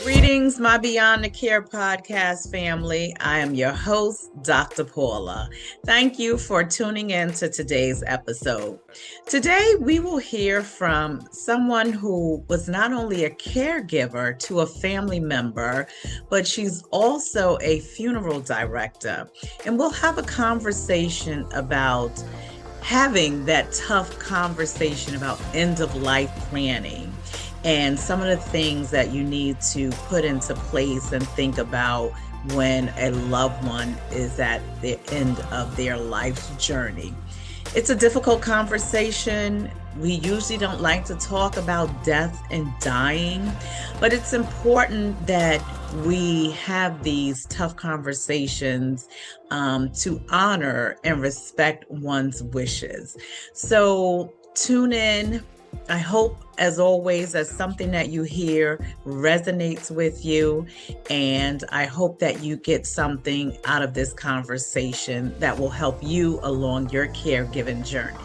Greetings, my Beyond the Care podcast family. I am your host, Dr. Paula. Thank you for tuning in to today's episode. Today, we will hear from someone who was not only a caregiver to a family member, but she's also a funeral director. And we'll have a conversation about having that tough conversation about end of life planning and some of the things that you need to put into place and think about when a loved one is at the end of their life's journey. It's a difficult conversation. We usually don't like to talk about death and dying, but it's important that we have these tough conversations to honor and respect one's wishes. So tune in. I hope, as always, that something that you hear resonates with you. And I hope that you get something out of this conversation that will help you along your caregiving journey.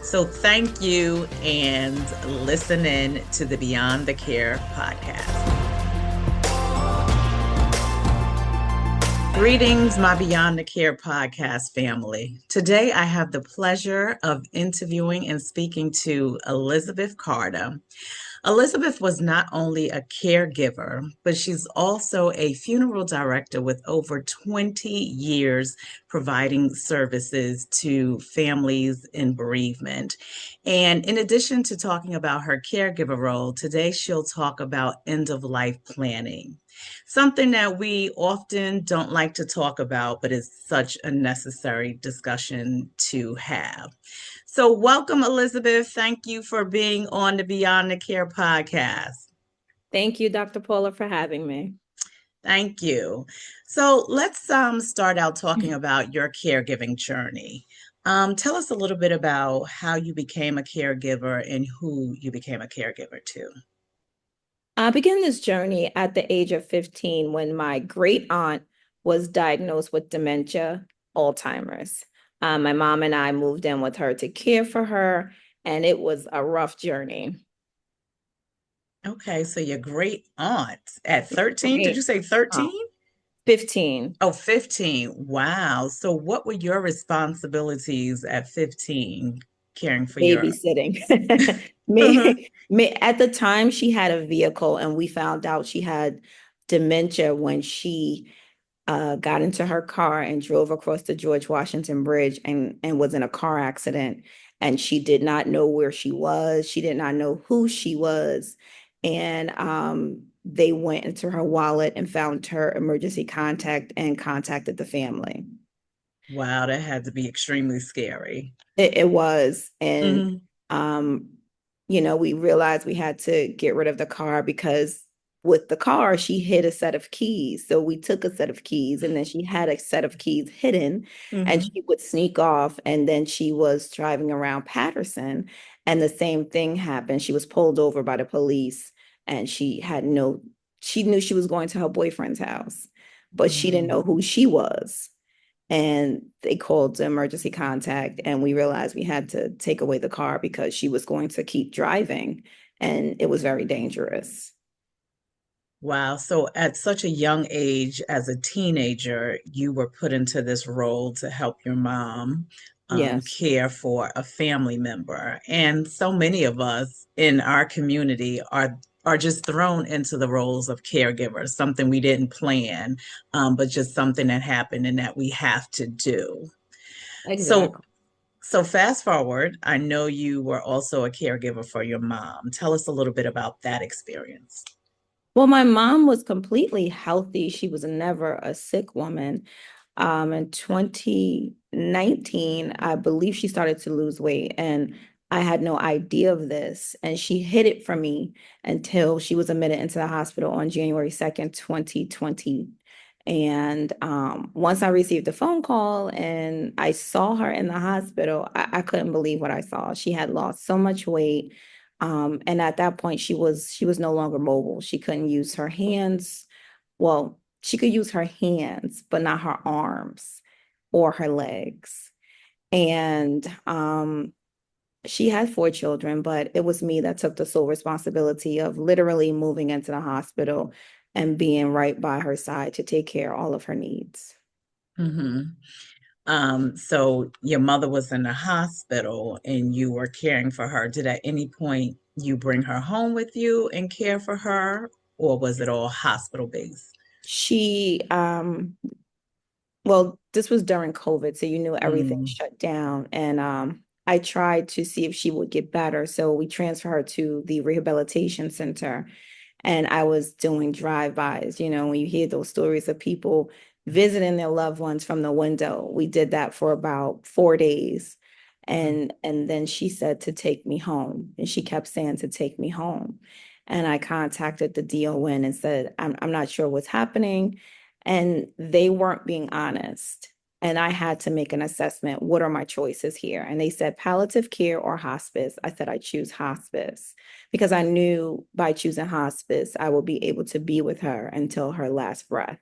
So thank you, and listen in to the Beyond the Care podcast. Greetings, my Beyond the Care podcast family. Today, I have the pleasure of interviewing and speaking to Elizabeth Carter. Elizabeth was not only a caregiver, but she's also a funeral director with over 20 years providing services to families in bereavement. And in addition to talking about her caregiver role, today she'll talk about end of life planning. Something that we often don't like to talk about, but is such a necessary discussion to have. So, welcome, Elizabeth. Thank you for being on the Beyond the Care podcast. Thank you, Dr. Paula, for having me. Thank you. So, let's start out talking about your caregiving journey. Tell us a little bit about how you became a caregiver and who you became a caregiver to. I began this journey at the age of 15 when my great aunt was diagnosed with dementia, Alzheimer's. My mom and I moved in with her to care for her, and it was a rough journey. Okay, so your great aunt at 13, did you say 13? 15. Oh, 15. Wow. So what were your responsibilities at 15 caring for your Babysitting. uh-huh. At the time, she had a vehicle, and we found out she had dementia when she got into her car and drove across the George Washington Bridge and was in a car accident. And she did not know where she was. She did not know who she was. And they went into her wallet and found her emergency contact and contacted the family. Wow, that had to be extremely scary. It was. And, Mm-hmm. we realized we had to get rid of the car because with the car, she hid a set of keys. So we took a set of keys, and then she had a set of keys hidden, and Mm-hmm. she would sneak off. And then she was driving around Patterson, and the same thing happened. She was pulled over by the police, and she knew she was going to her boyfriend's house, but she didn't know who she was. And they called the emergency contact, and we realized we had to take away the car because she was going to keep driving, and it was very dangerous. Wow. So at such a young age, as a teenager, you were put into this role to help your mom Yes, care for a family member. And so many of us in our community are just thrown into the roles of caregivers, something we didn't plan, but just something that happened and that we have to do. So exactly. so fast forward, I know you were also a caregiver for your mom. Tell us a little bit about that experience. Well, my mom was completely healthy. She was never a sick woman. In 2019, I believe she started to lose weight, and I had no idea of this. And she hid it from me until she was admitted into the hospital on January 2nd, 2020. And once I received the phone call and I saw her in the hospital, I couldn't believe what I saw. She had lost so much weight. And at that point, she was no longer mobile. She couldn't use her hands. Well, she could use her hands, but not her arms or her legs. And She had four children, but it was me that took the sole responsibility of literally moving into the hospital and being right by her side to take care of all of her needs. Hmm. So your mother was in the hospital and you were caring for her. Did at any point you bring her home with you and care for her, or was it all hospital based? She well, this was during COVID, so you knew everything Mm, shut down. And I tried to see if she would get better. So we transferred her to the rehabilitation center. And I was doing drive-bys, when you hear those stories of people visiting their loved ones from the window. We did that for about 4 days. And then she said to take me home. And she kept saying to take me home. And I contacted the DON and said, I'm not sure what's happening. And they weren't being honest. And I had to make an assessment. What are my choices here? And they said palliative care or hospice. I said I choose hospice because I knew by choosing hospice, I will be able to be with her until her last breath.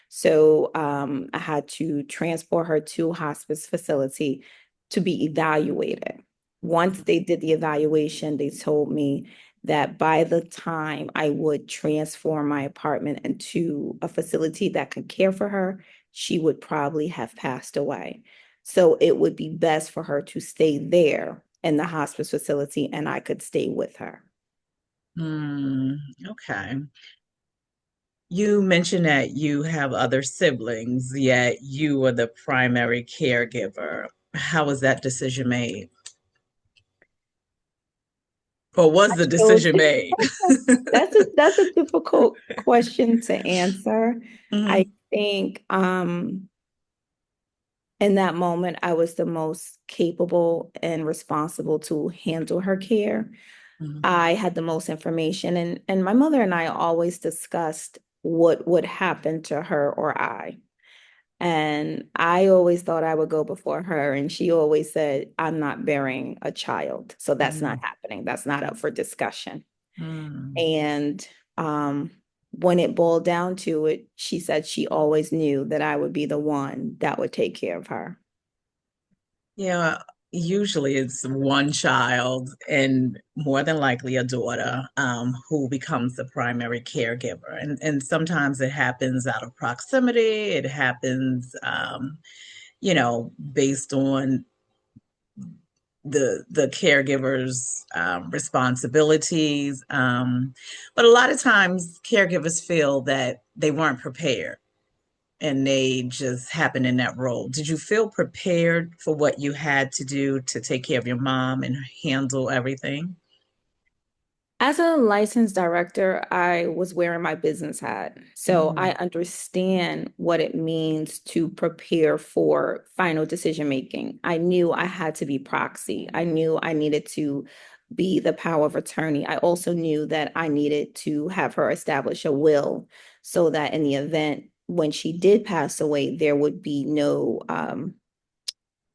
So I had to transport her to a hospice facility to be evaluated. Once they did the evaluation, they told me that by the time I would transform my apartment into a facility that could care for her, she would probably have passed away. So it would be best for her to stay there in the hospice facility and I could stay with her. mm, okay. You mentioned that you have other siblings, yet you were the primary caregiver. How was that decision made? Or was the So decision made? that's a difficult question to answer. I Hmm. think in that moment I was the most capable and responsible to handle her care. I had the most information and my mother and I always discussed what would happen to her or I. And I always thought I would go before her. And she always said, I'm not bearing a child. So that's not Mm, happening. That's not up for discussion. mm. And um, when it boiled down to it, she said she always knew that I would be the one that would take care of her. Yeah, usually it's one child and more than likely a daughter who becomes the primary caregiver. And sometimes it happens out of proximity. It happens, based on the caregiver's responsibilities. But a lot of times caregivers feel that they weren't prepared and they just happen in that role. Did you feel prepared for what you had to do to take care of your mom and handle everything? As a licensed director, I was wearing my business hat. So I Mm, understand what it means to prepare for final decision making. I knew I had to be proxy. I knew I needed to be the power of attorney. I also knew that I needed to have her establish a will so that in the event when she did pass away, there would be no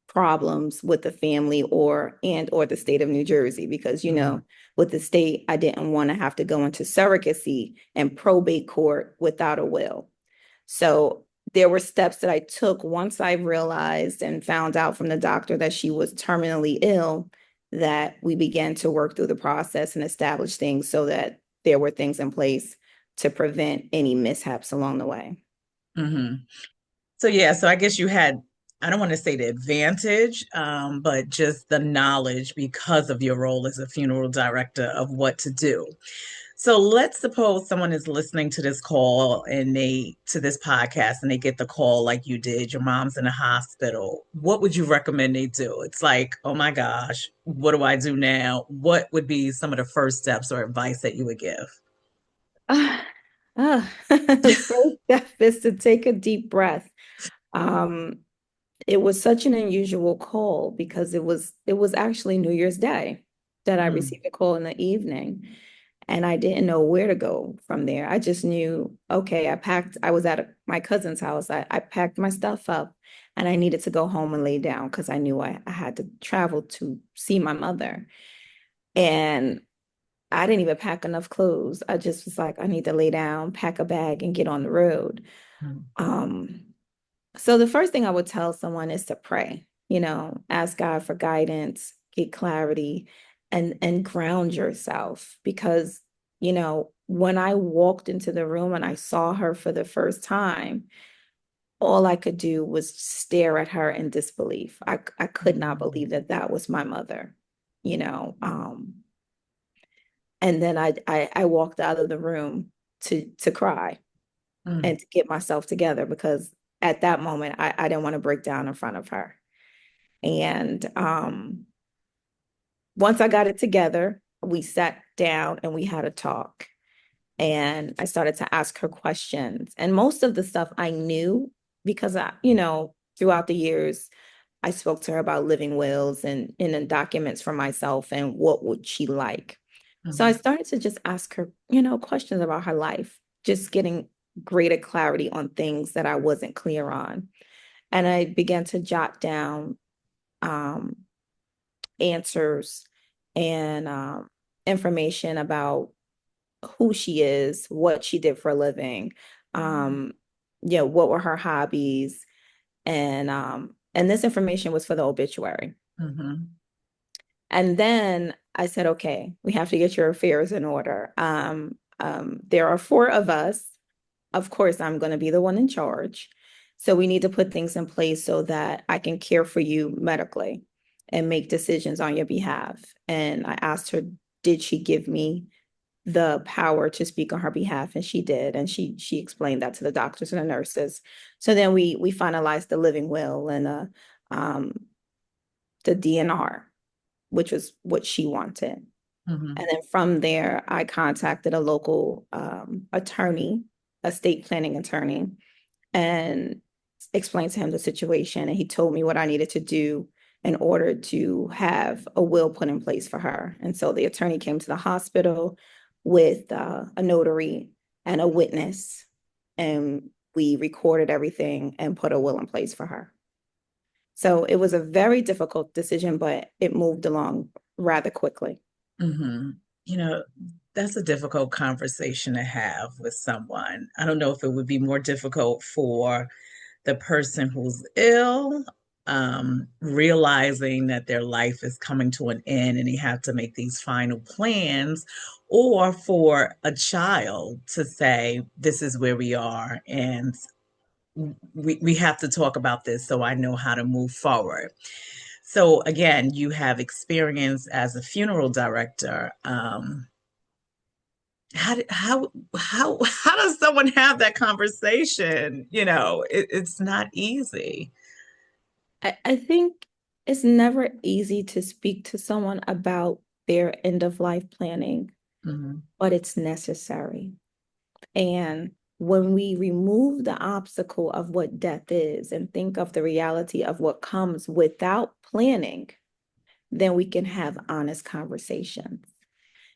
problems with the family or the state of New Jersey because mm, with the state I didn't want to have to go into surrogacy and probate court without a will. So there were steps that I took once I realized and found out from the doctor that she was terminally ill that we began to work through the process and establish things so that there were things in place to prevent any mishaps along the way. hmm. So yeah, so I guess you had, I don't want to say the advantage, but just the knowledge because of your role as a funeral director of what to do. So let's suppose someone is listening to this call and to this podcast and they get the call like you did, your mom's in a hospital. What would you recommend they do? It's like, oh my gosh, what do I do now? What would be some of the first steps or advice that you would give? Ah, the first step is to take a deep breath. Um, it was such an unusual call because it was actually New Year's Day that I Mm, received a call in the evening and I didn't know where to go from there. I just knew, okay, I was at my cousin's house. I packed my stuff up and I needed to go home and lay down because I knew I had to travel to see my mother. And I didn't even pack enough clothes. I just was like, I need to lay down, pack a bag, and get on the road. mm, Um, so the first thing I would tell someone is to pray, ask God for guidance, get clarity, and ground yourself. Because, when I walked into the room and I saw her for the first time, all I could do was stare at her in disbelief. I could not believe that that was my mother, you know. And then I walked out of the room to cry Mm, and to get myself together, because at that moment I didn't want to break down in front of her. And once I got it together, we sat down and we had a talk. And I started to ask her questions. And most of the stuff I knew, because throughout the years, I spoke to her about living wills and then documents for myself and what would she like. So I mhm, started to just ask her, questions about her life, just getting greater clarity on things that I wasn't clear on. And I began to jot down um, answers and information about who she is, what she did for a living, um, what were her hobbies, and this information was for the obituary. mhm, And then I said, okay, we have to get your affairs in order. There are four of us. Of course, I'm going to be the one in charge. So we need to put things in place so that I can care for you medically and make decisions on your behalf. And I asked her, did she give me the power to speak on her behalf? And she did. And she explained that to the doctors and the nurses. So then we finalized the living will and um, the DNR, which was what she wanted. mhm, And then from there, I contacted a local attorney, a state planning attorney, and explained to him the situation. And he told me what I needed to do in order to have a will put in place for her. And so the attorney came to the hospital with a notary and a witness, and we recorded everything and put a will in place for her. So it was a very difficult decision, but it moved along rather quickly. mhm. You know, that's a difficult conversation to have with someone. I don't know if it would be more difficult for the person who's ill, realizing that their life is coming to an end and they have to make these final plans, or for a child to say, this is where we are, and we have to talk about this so I know how to move forward. So again, you have experience as a funeral director. How does someone have that conversation? It's not easy. I think it's never easy to speak to someone about their end of life planning, Mhm, but it's necessary. And when we remove the obstacle of what death is and think of the reality of what comes without planning, then we can have honest conversations.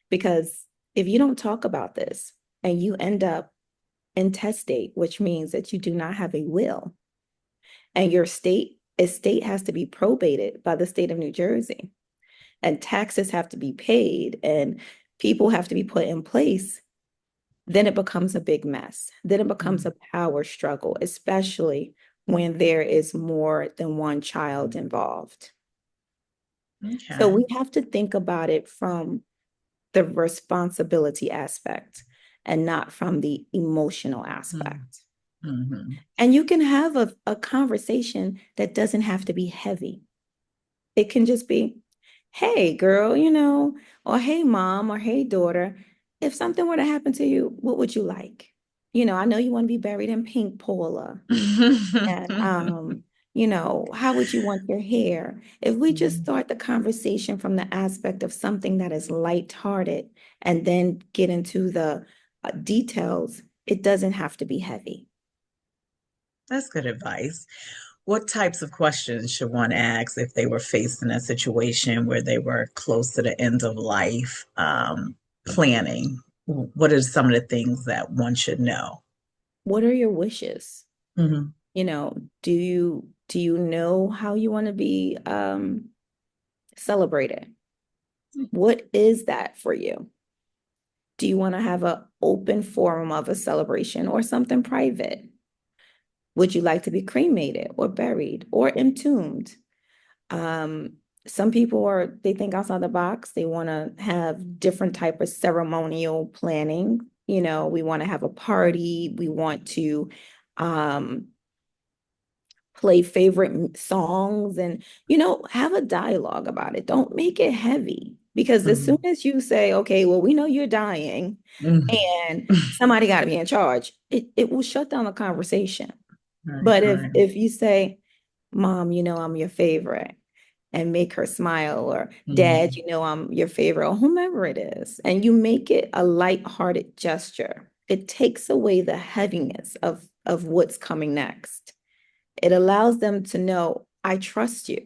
Because if you don't talk about this and you end up intestate, which means that you do not have a will, and your estate has to be probated by the state of New Jersey, and taxes have to be paid, and people have to be put in place, then it becomes a big mess. Then it becomes mhm. a power struggle, especially when there is more than one child involved. So Okay. we have to think about it from the responsibility aspect and not from the emotional aspect. Mm-hmm. And you can have a conversation that doesn't have to be heavy. It can just be, hey, girl, or hey, mom, or hey, daughter, if something were to happen to you, what would you like? I know you want to be buried in pink, Paula. And, how would you want your hair? If we just start the conversation from the aspect of something that is lighthearted and then get into the details, it doesn't have to be heavy. That's good advice. What types of questions should one ask if they were faced in a situation where they were close to the end of life, planning? What are some of the things that one should know? What are your wishes? Hmm. Do you know how you want to be celebrated? What is that for you? Do you want to have an open forum of a celebration or something private? Would you like to be cremated or buried or entombed? Some people they think outside the box. They want to have different type of ceremonial planning. We want to have a party. We want to um, play favorite songs and, have a dialogue about it. Don't make it heavy because as soon Mhm. as you say, okay, well, we know you're dying Mhm. and somebody got to be in charge, it will shut down the conversation. Right, But if right. if you say, Mom, I'm your favorite, and make her smile, or Dad, Mhm. I'm your favorite, or whomever it is, and you make it a lighthearted gesture, it takes away the heaviness of what's coming next. It allows them to know, I trust you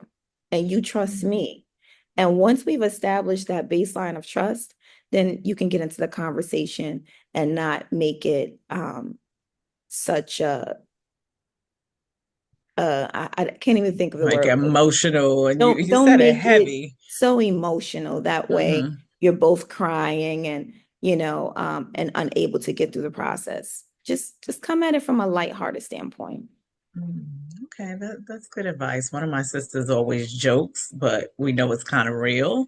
and you trust me. And once we've established that baseline of trust, then you can get into the conversation and not make it such I can't even think of the Like word. emotional, and you Don't said it make it heavy. so emotional that way Hmm. you're both crying and and unable to get through the process. Just come at it from a lighthearted standpoint. Mm, okay, that's good advice. One of my sisters always jokes, but we know it's kind of real,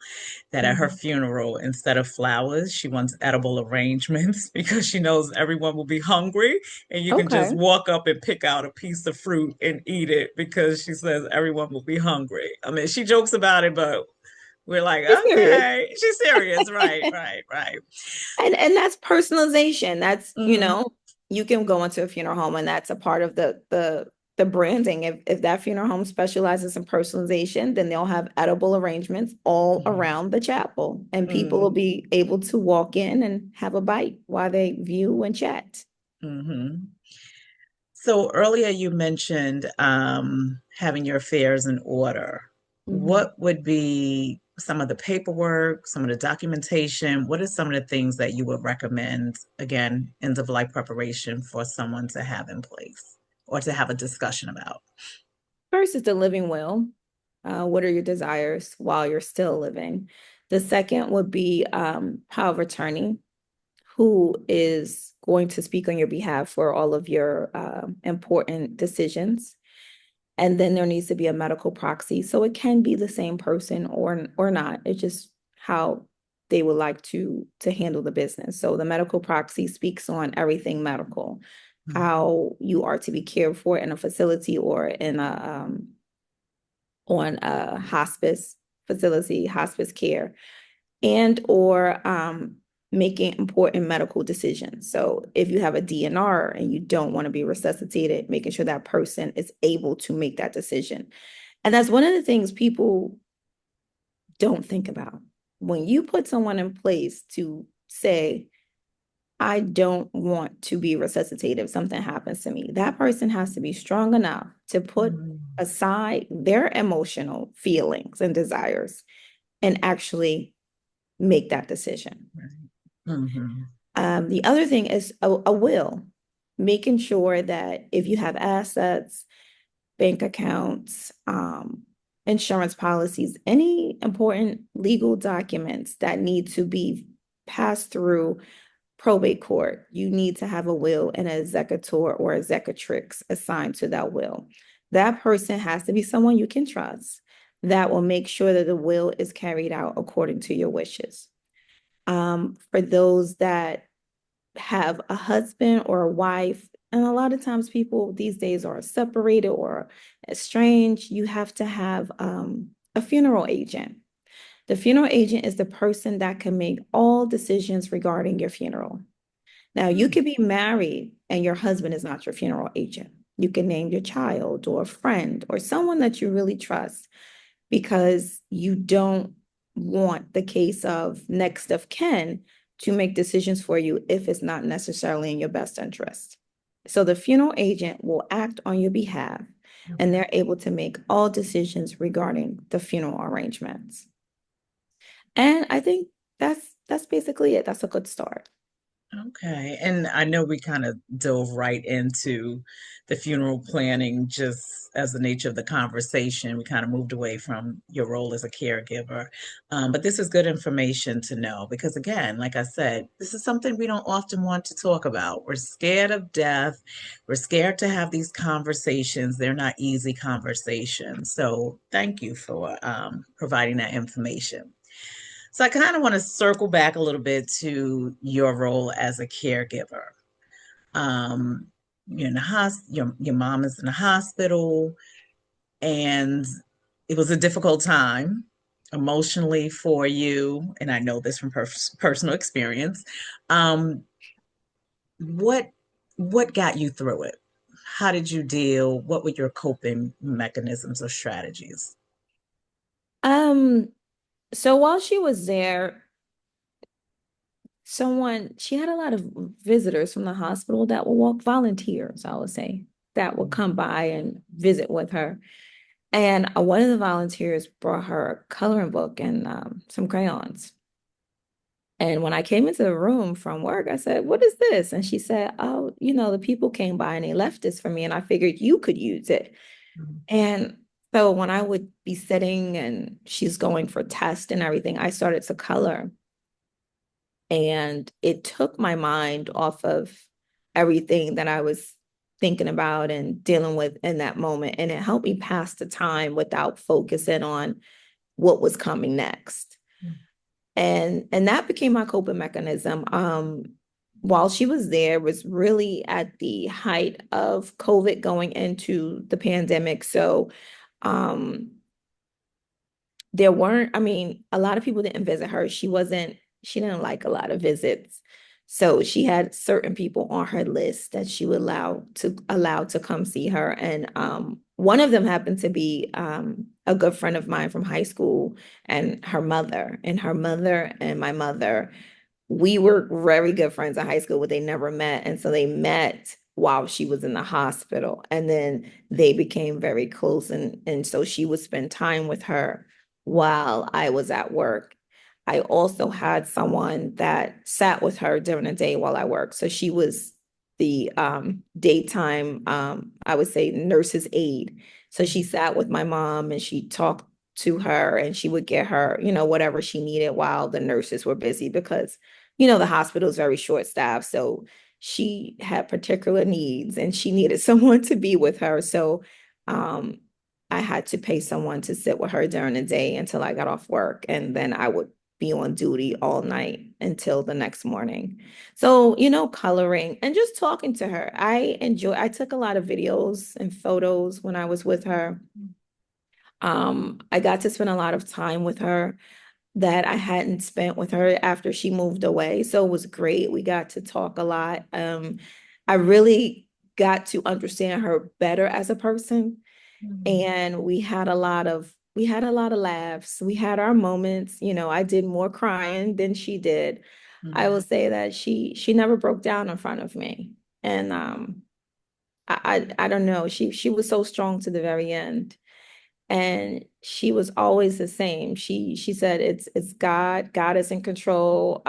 that at her Mhm. funeral, instead of flowers, she wants edible arrangements because she knows everyone will be hungry and you can just Okay. walk up and pick out a piece of fruit and eat it because she says everyone will be hungry. I mean, she jokes about it, but we're like, You're serious. okay, she's serious. Right, right, right. And that's personalization. That's, Hmm. you can go into a funeral home and that's a part of the branding. If that funeral home specializes in personalization, then they'll have edible arrangements all around the chapel, and people will Mm-hmm. be able to walk in and have a bite while they view and chat. Mm-hmm. So earlier you mentioned having your affairs in order. Mhm. What would be some of the paperwork, some of the documentation? What are some of the things that you would recommend, again, end of life preparation for someone to have in place or to have a discussion about? First is the living will. What are your desires while you're still living? The second would be power of attorney, who is going to speak on your behalf for all of your important decisions. And then there needs to be a medical proxy. So it can be the same person or not. It's just how they would like to handle the business. So the medical proxy speaks on everything medical, how you are to be cared for in a facility or in a on a hospice facility, hospice care, and or making important medical decisions. So if you have a DNR and you don't want to be resuscitated, making sure that person is able to make that decision. And that's one of the things people don't think about. When you put someone in place to say, I don't want to be resuscitated if something happens to me, that person has to be strong enough to put Mhm. aside their emotional feelings and desires and actually make that decision. Right. Mhm. The other thing is a will, making sure that if you have assets, bank accounts, insurance policies, any important legal documents that need to be passed through probate court, you need to have a will and an executor or executrix assigned to that will. That person has to be someone you can trust that will make sure that the will is carried out according to your wishes. For those that have a husband or a wife, and a lot of times people these days are separated or estranged, you have to have a funeral agent. The funeral agent is the person that can make all decisions regarding your funeral. Now, you Mm. could be married and your husband is not your funeral agent. You can name your child or a friend or someone that you really trust because you don't want the case of next of kin to make decisions for you if it's not necessarily in your best interest. So the funeral agent will act on your behalf and Okay. they're able to make all decisions regarding the funeral arrangements. And I think that's basically it. That's a good start. Okay. And I know we kind of dove right into the funeral planning just as the nature of the conversation. We kind of moved away from your role as a caregiver. But this is good information to know because, again, like I said, this is something we don't often want to talk about. We're scared of death. We're scared to have these conversations. They're not easy conversations. So thank you for providing that information. So I kind of want to circle back a little bit to your role as a caregiver. Um, you're in the your mom is in the hospital, and it was a difficult time emotionally for you, and I know this from personal experience. Um, what what got you through it? How did you deal? What were your coping mechanisms or strategies? Um, so while she was there, she had a lot of visitors from the hospital that would walk, volunteers, I would say, that would come by and visit with her. And one of the volunteers brought her a coloring book and some crayons. And when I came into the room from work, I said, "What is this?" And she said, "Oh, the people came by and they left this for me, and I figured you could use it." And so when I would be sitting and she's going for tests and everything, I started to color. And it took my mind off of everything that I was thinking about and dealing with in that moment. And it helped me pass the time without focusing on what was coming next. And that became my coping mechanism. While she was there, was really at the height of COVID going into the pandemic. So um there weren't, I mean, a lot of people didn't visit her. She didn't like a lot of visits. So she had certain people on her list that she would allow to come see her. And one of them happened to be a good friend of mine from high school and her mother. And her mother and my mother, we were very good friends in high school, but they never met. And so they met while she was in the hospital. And then they became very close. And so she would spend time with her while I was at work. I also had someone that sat with her during the day while I worked. So she was the daytime, I would say, nurse's aide. So she sat with my mom and she talked to her and she would get her, whatever she needed while the nurses were busy because the hospital is very short staffed. So she had particular needs and she needed someone to be with her. So um, I had to pay someone to sit with her during the day until I got off work. And then I would be on duty all night until the next morning. So, coloring and just talking to her. I took a lot of videos and photos when I was with her. I got to spend a lot of time with her that I hadn't spent with her after she moved away. So it was great. We got to talk a lot. I really got to understand her better as a person. And we had a lot of laughs. We had our moments. I did more crying than she did. I will say that she never broke down in front of me. And I don't know. She was so strong to the very end, and she was always the same. She said it's God is in control.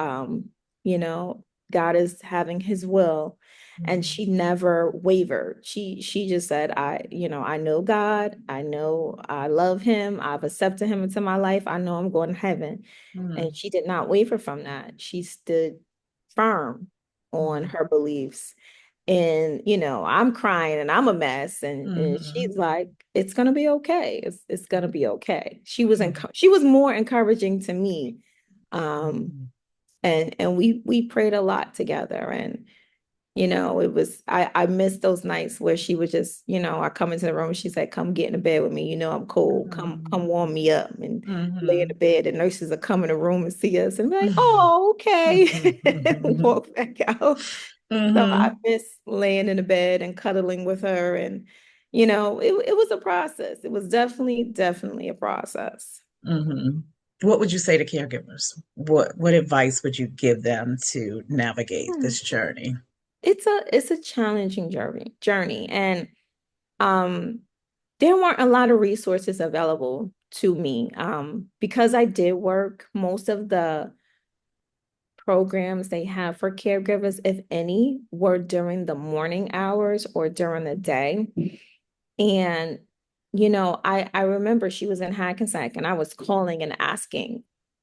You know God is having his will, and she never wavered. She just said, I know God, I know I love him, I've accepted him into my life, I know I'm going to heaven. And she did not waver from that. She stood firm on her beliefs. And I'm crying and I'm a mess, and she's like, it's gonna be okay, it's gonna be okay. She was more encouraging to me. And we prayed a lot together. And it was, I missed those nights where she would just, I come into the room, she said, "Come get in the bed with me, I'm cold, come warm me up," and lay in the bed. The nurses are come in the room and see us and be like, "Oh, okay." And walk back out. So I miss laying in the bed and cuddling with her. And, it was a process. It was definitely a process. Mm-hmm. What would you say to caregivers? What advice would you give them to navigate Hmm. this journey? It's a challenging journey. And um there weren't a lot of resources available to me. Because I did work, most of the programs they have for caregivers, if any, were during the morning hours or during the day. And, I remember she was in Hackensack and I was calling and asking,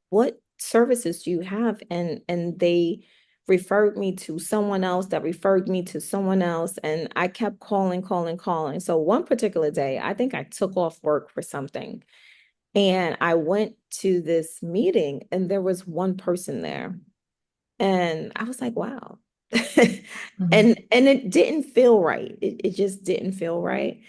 what services do you have? And they referred me to someone else that referred me to someone else. And I kept calling, calling, calling. So one particular day, I think I took off work for something. And I went to this meeting and there was one person there. And I was like, wow. Mhm. And it didn't feel right. It just didn't feel right.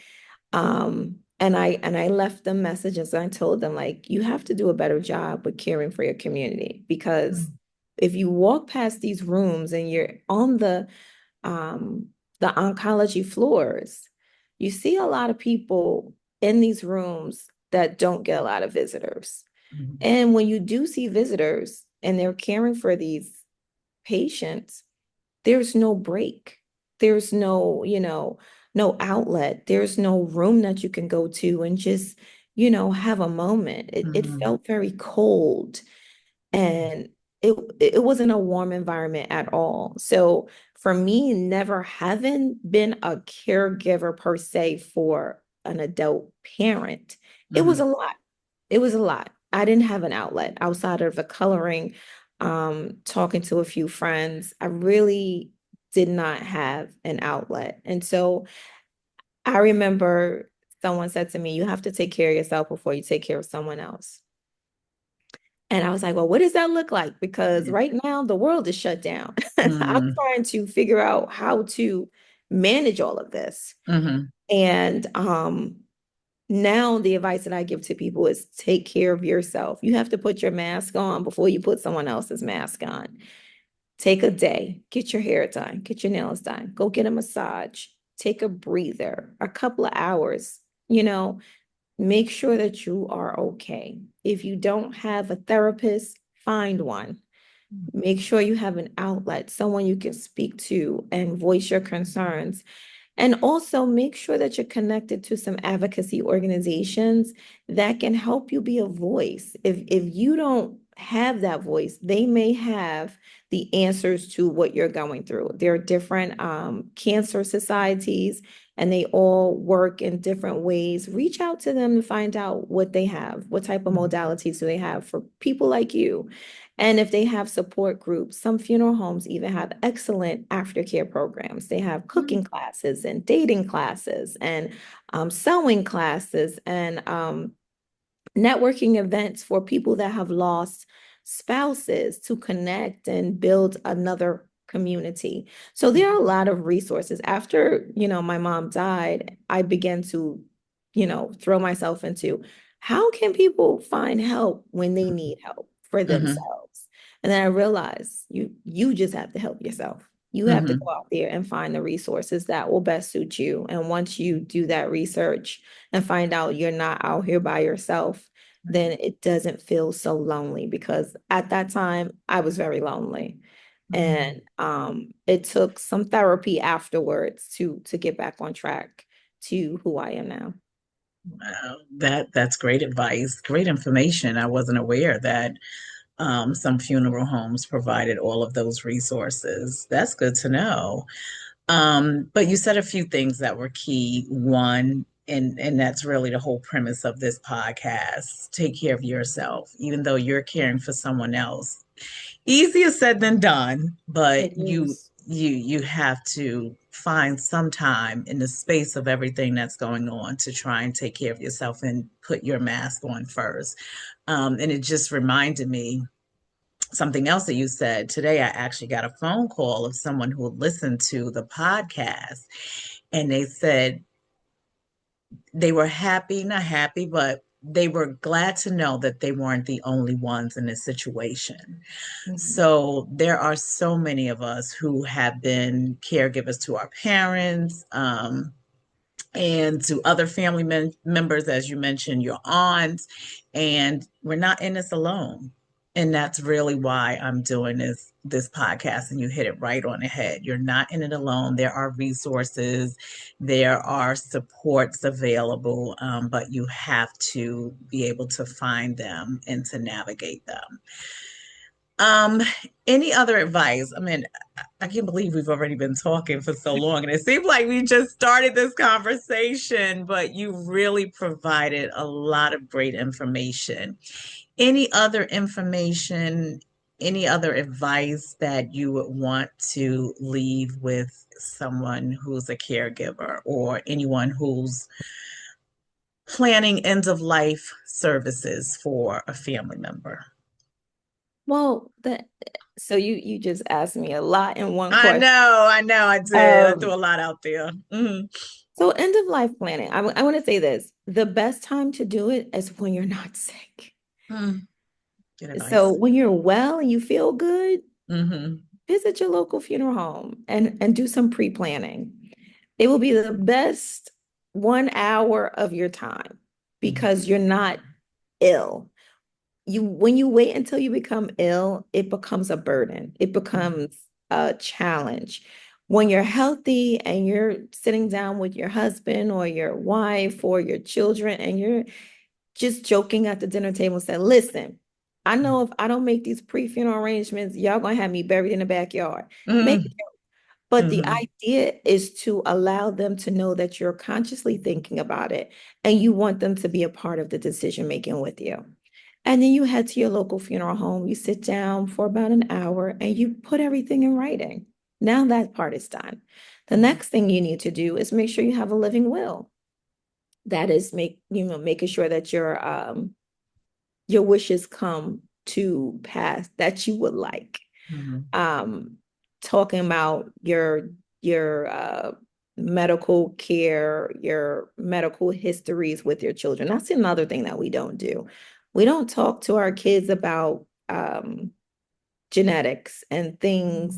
And I left them messages and I told them, like, you have to do a better job with caring for your community, because if you walk past these rooms and you're on the oncology floors, you see a lot of people in these rooms that don't get a lot of visitors. Mhm. And when you do see visitors and they're caring for these patients, there's no break. There's no outlet. There's no room that you can go to and just, have a moment. It Mhm. felt very cold, and it wasn't a warm environment at all. So for me, never having been a caregiver per se for an adult parent, it was Mhm. a lot. It was a lot. I didn't have an outlet outside of the coloring, talking to a few friends. I really did not have an outlet. And so I remember someone said to me, you have to take care of yourself before you take care of someone else. And I was like, well, what does that look like? Because right now the world is shut down. I'm Mhm. trying to figure out how to manage all of this. Mhm. And now the advice that I give to people is take care of yourself. You have to put your mask on before you put someone else's mask on. Take a day, get your hair done, get your nails done, go get a massage, take a breather, a couple of hours, you know, make sure that you are okay. If you don't have a therapist, find one. Make sure you have an outlet, someone you can speak to and voice your concerns. And also make sure that you're connected to some advocacy organizations that can help you be a voice. If you don't have that voice, they may have the answers to what you're going through. There are different cancer societies, and they all work in different ways. Reach out to them to find out what they have, what type of modalities do they have for people like you. And if they have support groups, some funeral homes even have excellent aftercare programs. They have cooking classes and dating classes and sewing classes and networking events for people that have lost spouses to connect and build another community. So there are a lot of resources. After, my mom died, I began to, throw myself into how can people find help when they need help for Mhm. themselves? And then I realized you just have to help yourself. You have to Mhm. go out there and find the resources that will best suit you. And once you do that research and find out you're not out here by yourself, then it doesn't feel so lonely, because at that time I was very lonely. Mhm. And it took some therapy afterwards to get back on track to who I am now. Wow, that's great advice, great information. I wasn't aware that some funeral homes provided all of those resources. That's good to know. But you said a few things that were key. One, and that's really the whole premise of this podcast. Take care of yourself, even though you're caring for someone else. Easier said than done, but It you is. you you have to find some time in the space of everything that's going on to try and take care of yourself and put your mask on first. And it just reminded me something else that you said today. I actually got a phone call of someone who listened to the podcast, and they said they were happy, not happy, but they were glad to know that they weren't the only ones in this situation. Mhm. So there are so many of us who have been caregivers to our parents, and to other family members, as you mentioned, your aunts, and we're not in this alone. And that's really why I'm doing this podcast. And you hit it right on the head. You're not in it alone. There are resources, there are supports available, but you have to be able to find them and to navigate them. Um, any other advice? I mean, I can't believe we've already been talking for so long, and it seems like we just started this conversation, but you really provided a lot of great information. Any other information, any other advice that you would want to leave with someone who's a caregiver or anyone who's planning end of life services for a family member? Well, so you just asked me a lot in one I question. know, I did. I threw a Um, lot out there. so end of life planning. I want to say this. The best time to do it is when you're not sick. Mm, good So advice. when you're well and you feel good, Hmm. visit your local funeral home and do some pre-planning. It will be the best 1 hour of your time because you're not ill. When you wait until you become ill, it becomes a burden. It becomes a challenge. When you're healthy and you're sitting down with your husband or your wife or your children and you're just joking at the dinner table and said, listen, I know if I don't make these pre-funeral arrangements, y'all gonna have me buried in the backyard. Make Hmm. but the Hmm. idea is to allow them to know that you're consciously thinking about it and you want them to be a part of the decision making with you. And then you head to your local funeral home, you sit down for about an hour and you put everything in writing. Now that part is done. The next thing you need to do is make sure you have a living will. That is making sure that your wishes come to pass that you would like. Hmm. um Talking about your medical care, your medical histories with your children. That's another thing that we don't do. We don't talk to our kids about genetics and things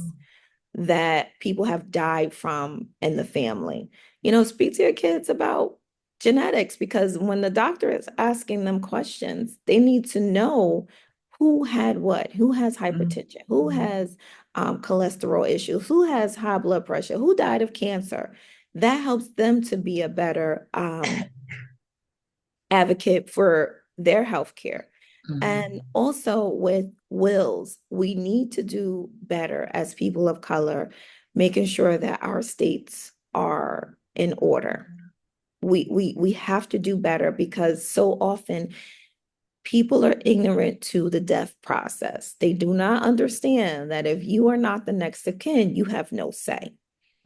that people have died from in the family. Speak to your kids about genetics because when the doctor is asking them questions, they need to know who had what, who has hypertension, who has cholesterol issues, who has high blood pressure, who died of cancer. That helps them to be a better advocate for their health care. Hmm. And also with wills, we need to do better as people of color, making sure that our states are in order. We have to do better because so often people are ignorant to the death process. They do not understand that if you are not the next of kin, you have no say.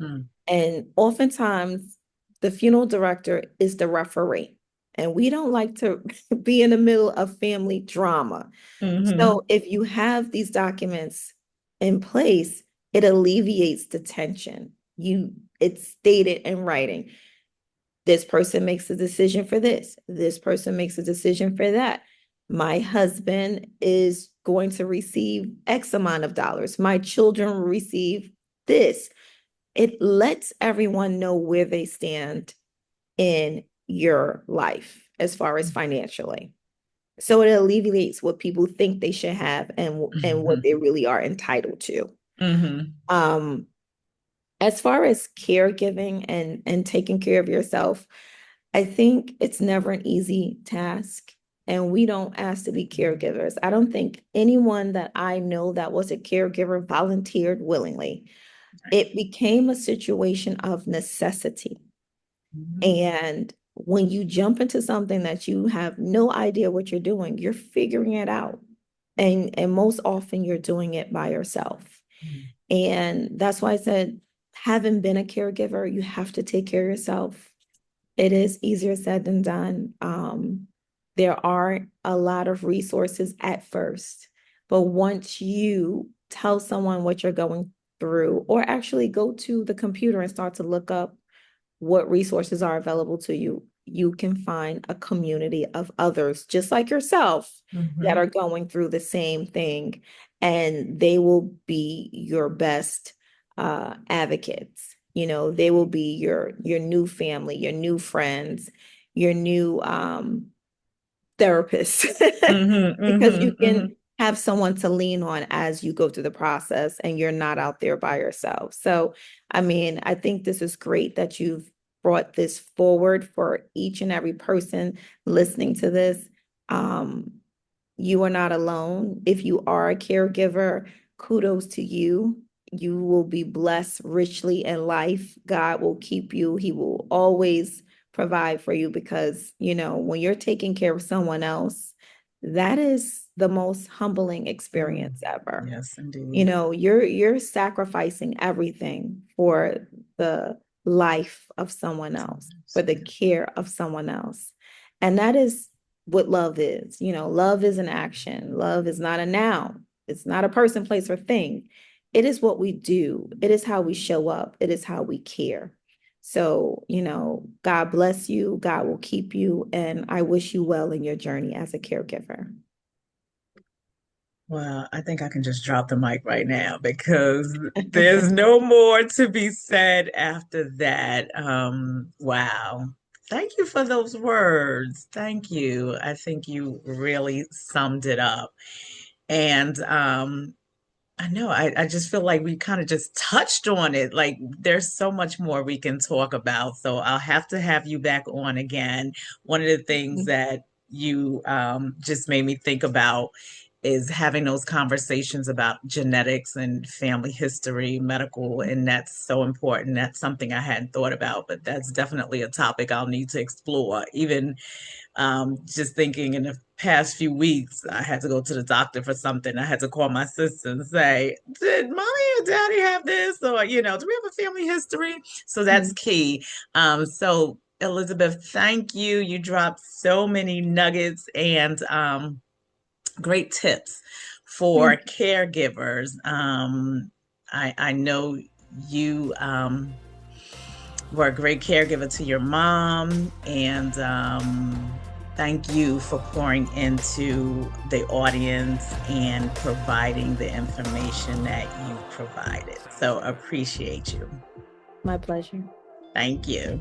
Hmm. And oftentimes, the funeral director is the referee. And we don't like to be in the middle of family drama. Hmm. So if you have these documents in place, it alleviates the tension. It's stated in writing. This person makes a decision for this. This person makes a decision for that. My husband is going to receive X amount of dollars. My children receive this. It lets everyone know where they stand in your life as far as financially. So it alleviates what people think they should have and what Hmm. they really are entitled to. Hmm. Um, as far as caregiving and taking care of yourself, I think it's never an easy task. And we don't ask to be caregivers. I don't think anyone that I know that was a caregiver volunteered willingly. It became a situation of necessity. And when you jump into something that you have no idea what you're doing, you're figuring it out. And most often you're doing it by yourself. And that's why I said, having been a caregiver, you have to take care of yourself. It is easier said than done. There are a lot of resources at first, but once you tell someone what you're going through, or actually go to the computer and start to look up what resources are available to you, you can find a community of others just like yourself that Hmm. are going through the same thing, and they will be your best advocates. They will be your new family, your new friends, your new therapist Hmm. because Hmm. you Hmm. can have someone to lean on as you go through the process and you're not out there by yourself. So, I mean, I think this is great that you've brought this forward for each and every person listening to this. Um, you are not alone. If you are a caregiver, kudos to you. You will be blessed richly in life. God will keep you. He will always provide for you because, when you're taking care of someone else, that is the most humbling Mm. experience ever. Yes, indeed. You're sacrificing everything for the life of someone else, for the care of someone else. And that is what love is. Love is an action. Love is not a noun. It's not a person, place, or thing. It is what we do. It is how we show up. It is how we care. So, God bless you. God will keep you. And I wish you well in your journey as a caregiver. Well, I think I can just drop the mic right now because there's no more to be said after that. Wow. Thank you for those words. Thank you. I think you really summed it up. And I know. I just feel like we kind of just touched on it. Like there's so much more we can talk about. So I'll have to have you back on again. One of the things that you just made me think about is having those conversations about genetics and family history, medical, and that's so important. That's something I hadn't thought about, but that's definitely a topic I'll need to explore. Even just thinking in the past few weeks, I had to go to the doctor for something. I had to call my sister and say, did mommy or daddy have this? Or, do we have a family history? So that's key. So, Elizabeth, thank you. You dropped so many nuggets and great tips for caregivers. I know you were a great caregiver to your mom, and thank you for pouring into the audience and providing the information that you provided. So appreciate you. My pleasure. Thank you.